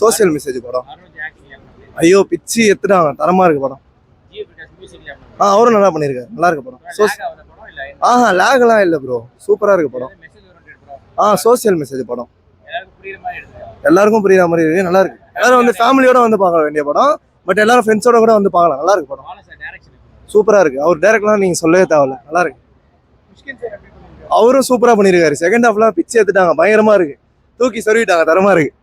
Social message படம். ஐயோ பிச்சு எத்துட்டாங்க, தரமா இருக்கு படம். அவரும் நல்லா பண்ணிருக்காரு, நல்லா இருக்கு படம். லேக்லாம் இல்ல ப்ரோ, சூப்பரா இருக்கு படம். சோசியல் மெசேஜ் படம், எல்லாருக்கும் புரியுற மாதிரி இருக்கு, நல்லா இருக்கு. எல்லாரும் வந்து ஃபேமிலியோட வந்து பார்க்க வேண்டிய படம். பட் எல்லாரும் ஃப்ரெண்ட்ஸோட கூட வந்து பார்க்கலாம், நல்லா இருக்கு படம். சூப்பரா இருக்கு. அவர் டைரக்ட்லாம் நீங்க சொல்லவே தேவையில்ல, நல்லா இருக்கு. அவரும் சூப்பரா பண்ணிருக்காரு. செகண்ட் ஹாஃப்லாம் பிச்சு எடுத்துட்டாங்க, பயங்கரமா இருக்கு, தூக்கி சொருவிட்டாங்க, தரமா இருக்கு.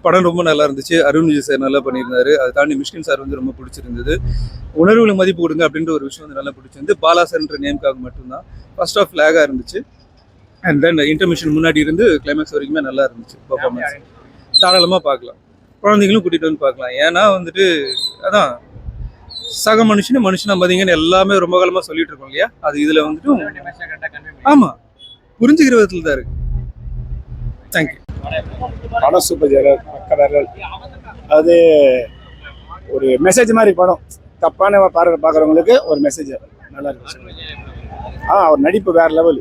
படம் ரொம்ப நல்லா இருந்துச்சு. அருண் விஜய் சார் நல்லா பண்ணியிருந்தாரு. அதை தாண்டி மிஷ்கின் சார் வந்து ரொம்ப பிடிச்சிருந்தது. உணர்வுகளை மதிப்பு கொடுங்க அப்படின்ற ஒரு விஷயம் வந்து நல்லா பிடிச்சிருந்து. பாலா சார்ன்ற நேம்காக மட்டும்தான் ஃபர்ஸ்ட் ஆஃப் லேகாக இருந்துச்சு. அண்ட் தென் இன்டர்மிஷன் முன்னாடி இருந்து கிளைமேக்ஸ் வரைக்குமே நல்லா இருந்துச்சு. பர்ஃபார்மன்ஸ் தாராளமாக பார்க்கலாம், குழந்தைங்களும் கூட்டிகிட்டு வந்து பார்க்கலாம். ஏன்னா வந்துட்டு அதான் சக மனுஷனா மதிங்கன்னு எல்லாமே ரொம்ப காலமாக சொல்லிட்டு இருக்கோம் இல்லையா, அது இதில் வந்துட்டு ஆமாம் புரிஞ்சுக்கிற விதத்தில் தான் இருக்கு. தேங்க்யூ. படம் சூப்பர் ஜெயலர், பக்க வேரல். அது ஒரு மெசேஜ் மாதிரி படம். தப்பான பார்க்குறவங்களுக்கு ஒரு மெசேஜ் நல்லா இருக்கு. அவர் நடிப்பு வேற லெவல்,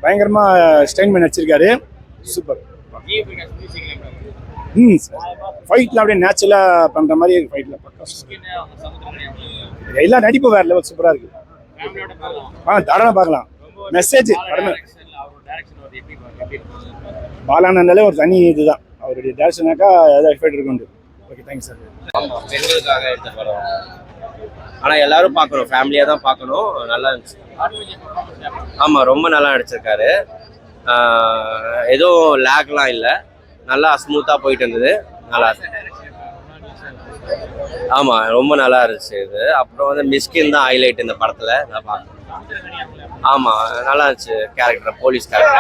பயங்கரமா ஸ்டைன் பண்ணி நடிச்சிருக்காரு, சூப்பர். ஃபைட்ல அப்படியே நேச்சுரலா பண்ற மாதிரி ஃபைட்ல எல்லாம் நடிப்பு வேற லெவல், சூப்பரா இருக்கு. தாராளமா பார்க்கலாம். மெசேஜ் பாலானந்தாலே ஒரு தனி இதுதான், அவருடைய டேரக்ஷனாக்கா ஏதாவது எஃபெக்ட் இருக்கு. Okay, thanks sir. பெண்களுக்காக எடுத்த படம், ஆனால் எல்லாரும் பார்க்கணும், ஃபேமிலியாக தான் பார்க்கணும். நல்லா இருந்துச்சு. ஆமாம், ரொம்ப நல்லா நடிச்சிருக்காரு. எதுவும் லேக்லாம் இல்லை, நல்லா ஸ்மூத்தாக போயிட்டு இருந்தது, நல்லா ஆமாம் ரொம்ப நல்லா இருந்துச்சு இது. அப்புறம் வந்து மிஸ்கின் தான் ஹைலைட் இந்த படத்தில், நான் பார்க்கணும். ஆமாம் நல்லா இருந்துச்சு கேரக்டர், போலீஸ் கேரக்டர்.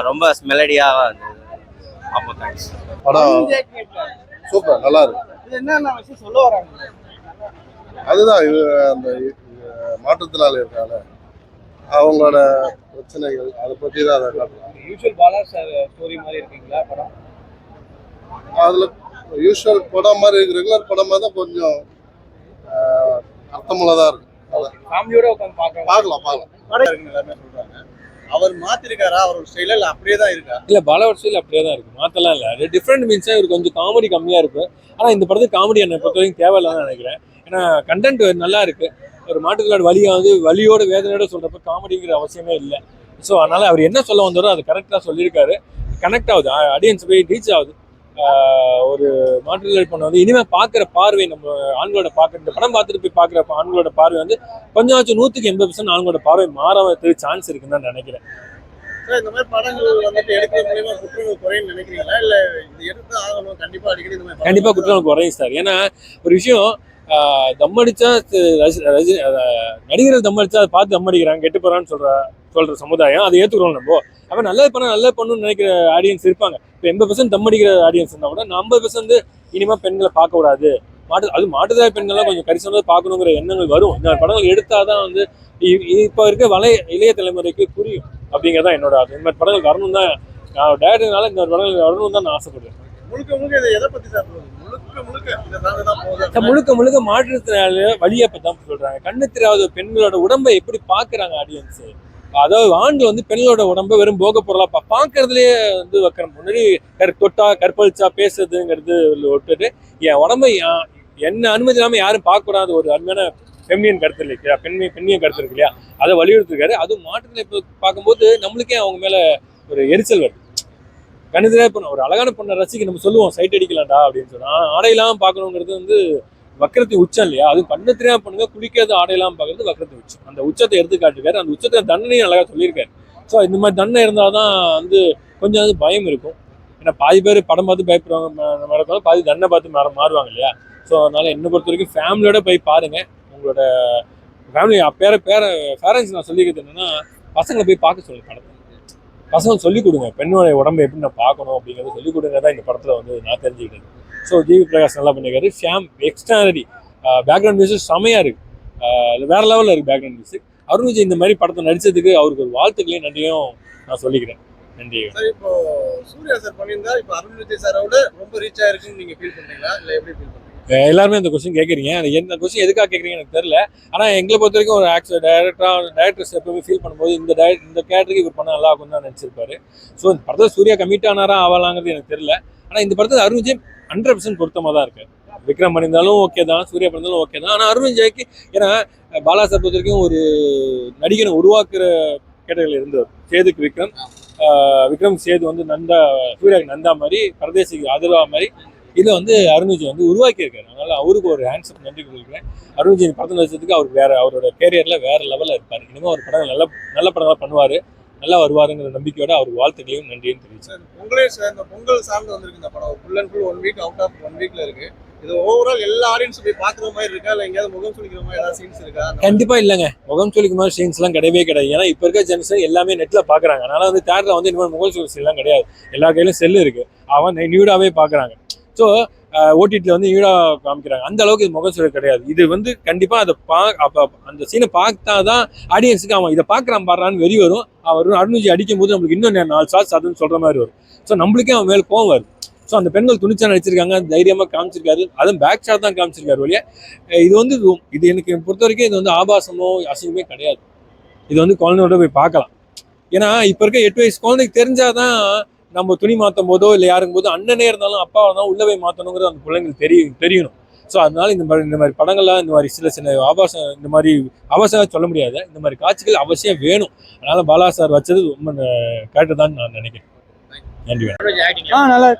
ரொம்ப மெலடியாக இருந்தது. அப்போ தேங்க்ஸ். படம் சூப்பர், நல்லா இருக்கு. அதுதான் இது, அந்த மாற்றுத்திறனாளி இருக்காங்க, அவங்களோட பிரச்சனைகள் அதை பற்றி தான் அதை காட்டுறாங்க. யூஷுவல் பாலா சார் ஸ்டோரி மாதிரி இருக்குங்களா படம்? அதில் யூஷுவல் படம் மாதிரி இருக்கு, ரெகுலர் படம் மாதிரி தான், கொஞ்சம் அர்த்தமுள்ளதாக இருக்கு. ஃபேமிலியோட உட்காந்து பார்க்கலாம். எல்லாமே சொல்றாங்க. அவர் மாத்திருக்காரா அவரோட ஸ்டைல, இல்ல அப்படியே தான் இருக்கா? இல்ல, பாலாவோட ஸ்டைல் அப்படியே தான் இருக்கு, மாத்தலாம் இல்ல. அது டிஃப்ரெண்ட் மீன்ஸ் இவர் கொஞ்சம் காமெடி கம்மியா இருக்கு. ஆனா இந்த படத்துக்கு காமெடி என்னை பொறுத்த வரைக்கும் தேவையில்லைன்னு நினைக்கிறேன். ஏன்னா கண்டென்ட் நல்லா இருக்கு. ஒரு மாட்டுக்காடு வழியா வந்து வலியோட வேதனையோட சொல்றப்ப காமெடிங்கிற அவசியமே இல்லை. ஸோ அதனால அவர் என்ன சொல்ல வந்தாரோ அது கரெக்டாக சொல்லியிருக்காரு. கனெக்ட் ஆகுது, ஆடியன்ஸ் போய் ரீச் ஆகுது. ஒரு மாற்றுத்திறனாளி பொண்ணு வந்து இனிமேல் பார்க்குற பார்வை, நம்ம ஆண்களோட பார்க்குற இந்த படம் பார்த்துட்டு போய் பார்க்குற ஆண்களோட பார்வை வந்து கொஞ்சமாச்சும் 100% ஆண்களோட பார்வை மாறதுக்கு சான்ஸ் இருக்குன்னு தான் நினைக்கிறேன். இந்த மாதிரி படங்கள் வந்துட்டு எடுக்கிறது மூலமா குற்றங்கள் குறையும் நினைக்கிறீங்களா, இல்ல இது எடுத்து ஆகணும் கண்டிப்பா அடிக்கடி இந்த மாதிரி? கண்டிப்பா குற்றங்கள் குறையும் சார். ஏன்னா ஒரு விஷயம், தம்மடிச்சா நடிகர்கள் தம்மடிச்சா அதை பார்த்து தம்மடிக்கிறாங்க, கெட்டு போறான்னு சொல்ற சமுதாயம், அதை ஏற்றுக்கிறோம் நம்ம. அப்போ நல்லது பண்ணணும்னு நினைக்கிற ஆடியன்ஸ் இருப்பாங்க. இப்போ 80% தம்மடிக்கிற ஆடியன்ஸ் இருந்தால் கூட 50% இனிமேல் பெண்களை பார்க்கக்கூடாது, மாட்டுதாய பெண்கள்லாம் கொஞ்சம் கரிசனமாக பார்க்கணுங்கிற எண்ணங்கள் வரும். இந்த படங்கள் எடுத்தாதான் வந்து இப்போ இருக்க இளைய தலைமுறைக்கு புரியும் அப்படிங்கிறதான் என்னோட ஆசை. இந்த மாதிரி படங்கள் வரணும் தான், நான் டேரக்டர்னால இந்த படங்கள் வரணும் தான் நான் ஆசைப்படுறேன். முழுக்க மாற்றுத்திறனாளி வழியை பற்றி தான் சொல்றாங்க. கண்ணு தெரியாத பெண்களோட உடம்பை எப்படி பார்க்குறாங்க ஆடியன்ஸ். அதாவது ஆண்கள் வந்து பெண்களோட உடம்பை வெறும் போக பொருளா பார்க்கறதுலேயே வந்து வைக்கிற முன்னாடி தொட்டா கற்பழிச்சா பேசுறதுங்கிறது விட்டுட்டு என் உடம்பை என்ன அனுமதி இல்லாமல் யாரும் பார்க்கக்கூடாது ஒரு அருமையான பெண்ணியன் கருத்து இல்லையா, பெண்ணியன் கருத்து இருக்கு இல்லையா, அதை வலியுறுத்திருக்காரு. அதுவும் மாற்றுத்திறனாளி பார்க்கும்போது நம்மளுக்கே அவங்க மேல ஒரு எரிச்சல் வருது. கணிதரே பொண்ணு, ஒரு அழகான பொண்ணை ரசிக்க நம்ம சொல்லுவோம் சைட் அடிக்கலாம்டா அப்படின்னு சொன்னா, ஆடையெல்லாம் பார்க்கணுங்கிறது வந்து வக்கரத்து உச்சம் இல்லையா. அது கண்ணு தெரியாம பண்ணுங்க, குளிக்காத ஆடையெல்லாம் பார்க்கறது வக்கரத்து உச்சம். அந்த உச்சத்தை எடுத்து காட்டிருக்காரு. அந்த உச்சத்தை தண்டனையும் அழகா சொல்லியிருக்காரு. ஸோ இந்த மாதிரி தண்டனை இருந்தால்தான் வந்து கொஞ்சம் வந்து பயம் இருக்கும். ஏன்னா பாதி பேர் படம் பார்த்து பயப்படுவாங்க, பாதி தண்டனை பார்த்து மாறுவாங்க இல்லையா. ஸோ அதனால என்னை பொறுத்த வரைக்கும் ஃபேமிலியோட போய் பாருங்க. உங்களோட ஃபேமிலி பேரண்ட்ஸ் நான் சொல்லிக்கிறது என்னன்னா, பசங்களை போய் பார்க்க சொல்லுங்க படத்தை. பசங்க சொல்லிக் கொடுங்க, பெண்ணோட உடம்பை எப்படி நான் பார்க்கணும் அப்படிங்கிறத சொல்லிக் கொடுங்க தான் இந்த படத்தில் வந்து நான் தெரிஞ்சுக்கிட்டது. ஸோ ஜிவி பிரகாஷ் நல்லா பண்ணியிருக்காரு. ஷியாம் எக்ஸ்ட்ரானரி, பேக்ரவுண்ட் மியூசிக் செமையாக இருக்கு, வேற லெவலில் இருக்கு பேக்ரவுண்ட் மியூசிக். அருண் விஜய் இந்த மாதிரி படத்தை நடிச்சதுக்கு அவருக்கு ஒரு வாழ்த்துக்களையும் நன்றியும் நான் சொல்லிக்கிறேன். நன்றி. இப்போ சூர்யா சார் பண்ணியிருந்தா இப்போ அருண் விஜய் சாரோட ரொம்ப ரீச் ஆயிருக்குன்னு நீங்க ஃபீல் பண்றீங்களா, இல்லை எப்படி ஃபீல் பண்றீங்க? எல்லாருமே இந்த கொஸ்டின் கேட்குறீங்க. என்ன கொஸ்டின் எதுக்காக கேட்குறீங்க எனக்கு தெரியல. ஆனால் எங்களை பொறுத்த வரைக்கும் ஒரு டேரக்டர்ஸ் எப்பவுமே ஃபீல் பண்ணும்போது இந்த கேரக்டருக்கு இவர் பண்ண நல்லா ஆகும் தான் நினச்சிருப்பாரு. ஸோ இந்த படத்தில் சூர்யா கமிட் ஆனாரா ஆகலாங்கிறது எனக்கு தெரியல. ஆனால் இந்த படத்தில் அருண் விஜய் 100% பொருத்தமாக தான் இருக்கு. விக்ரம் பண்ணியிருந்தாலும் ஓகே தான், சூர்யா பண்ணியிருந்தாலும் ஓகே தான். ஆனால் அருண் விஜய்க்கு ஏன்னா பாலா சார் பொறுத்த வரைக்கும் ஒரு நடிகனை உருவாக்குற கேட்டகரியில் இருந்தவர். சேதுக்கு விக்ரம், விக்ரம் சேது வந்து நந்தா, சூர்யாவுக்கு நந்தா மாதிரி, பரதேசிக்கு ஆதரவா மாதிரி இதை வந்து அருண் விஜய் வந்து உருவாக்கியிருக்காரு. அதனால அவருக்கு ஒரு ஹேண்ட்ஸப் நன்றி கொடுக்குறேன். அருண் விஜய் படத்தில் வச்சதுக்கு அவருக்கு அவரோட கேரியர்ல வேற லெவலில் இருப்பார். இனிமேல் ஒரு படம் நல்ல படங்களாக பண்ணுவார், நல்லா வருவாருங்கிற நம்பிக்கையோட அவருக்கு வாழ்த்துக்களையும் நன்றியும் தெரிவிச்சார். இந்த பொங்கல் சார்ந்து வந்திருக்கு இந்த படம். Full and full 1 week out of 1 வீக்ல இருக்கு. இது ஓவரால் எல்லா ஆடியன்ஸும் போய் பாக்குற மாதிரி இருக்கா, இல்ல எங்கேயாவது முகம் சுளிக்கிற மாதிரி ஏதாவது சீன்ஸ் இருக்கா? கண்டிப்பா இல்லைங்க, முகம் சுளிக்கிற மாதிரி சீன்ஸ் எல்லாம் கிடையவே கிடையாது. ஏன்னா இப்ப இருக்க ஜென்ரேஷன் எல்லாமே நெட்ல பாக்குறாங்க. அதனால வந்து தேட்டர்ல வந்து இனிமேல் முகம் சுளிக்கிற எல்லாம் கிடையாது. எல்லா கையிலும் செல்லு இருக்கு, அவன் நியூடாவே பாக்குறாங்க. ஸோ ஓடிடியில் வந்து நியூடா காமிக்கிறாங்க. அந்த அளவுக்கு இது முகம் சுளிக்க கிடையாது. இது வந்து கண்டிப்பா அதை அந்த சீனை பார்த்தாதான் ஆடியன்ஸுக்கு அவன் இதை பாக்குறான் பாடுறான்னு வெறி வரும். அவர் அருண் விஜய் அடிக்கும் போது நம்மளுக்கு இன்னும் 4 ஷாட்ஸ் அதுன்னு சொல்ற மாதிரி வரும். ஸோ நம்மளுக்கே அவன் மேல கோவம் வருது. ஸோ அந்த பெண்கள் துணிச்சா நடிச்சிருக்காங்க, தைரியமாக காமிச்சிருக்காரு. அதுவும் பேக் ஷாட் தான் காமிச்சிருக்காரு வழியா. இது வந்து இது எனக்கு பொறுத்த வரைக்கும் இது வந்து ஆபாசமோ அசிங்கமே கிடையாது. இது வந்து குழந்தையோட போய் பார்க்கலாம். ஏன்னா இப்போ இருக்க 8 வயசு குழந்தைக்கு தெரிஞ்சாதான் நம்ம துணி மாற்றும் போதோ இல்லை யாருக்கும் போதோ அண்ணனே இருந்தாலும் அப்பாவை தான் உள்ளே போய் மாற்றணுங்கிறது அந்த பிள்ளைங்களுக்கு தெரியணும். ஸோ அதனால இந்த மாதிரி படங்கள்லாம் இந்த மாதிரி சின்ன ஆபாசம், இந்த மாதிரி அவசியம் சொல்ல முடியாது, இந்த மாதிரி காட்சிகள் அவசியம் வேணும். அதனால பாலா சார் வச்சது ரொம்ப கரெக்டு தான் நான் நினைக்கிறேன். நன்றி. நல்லா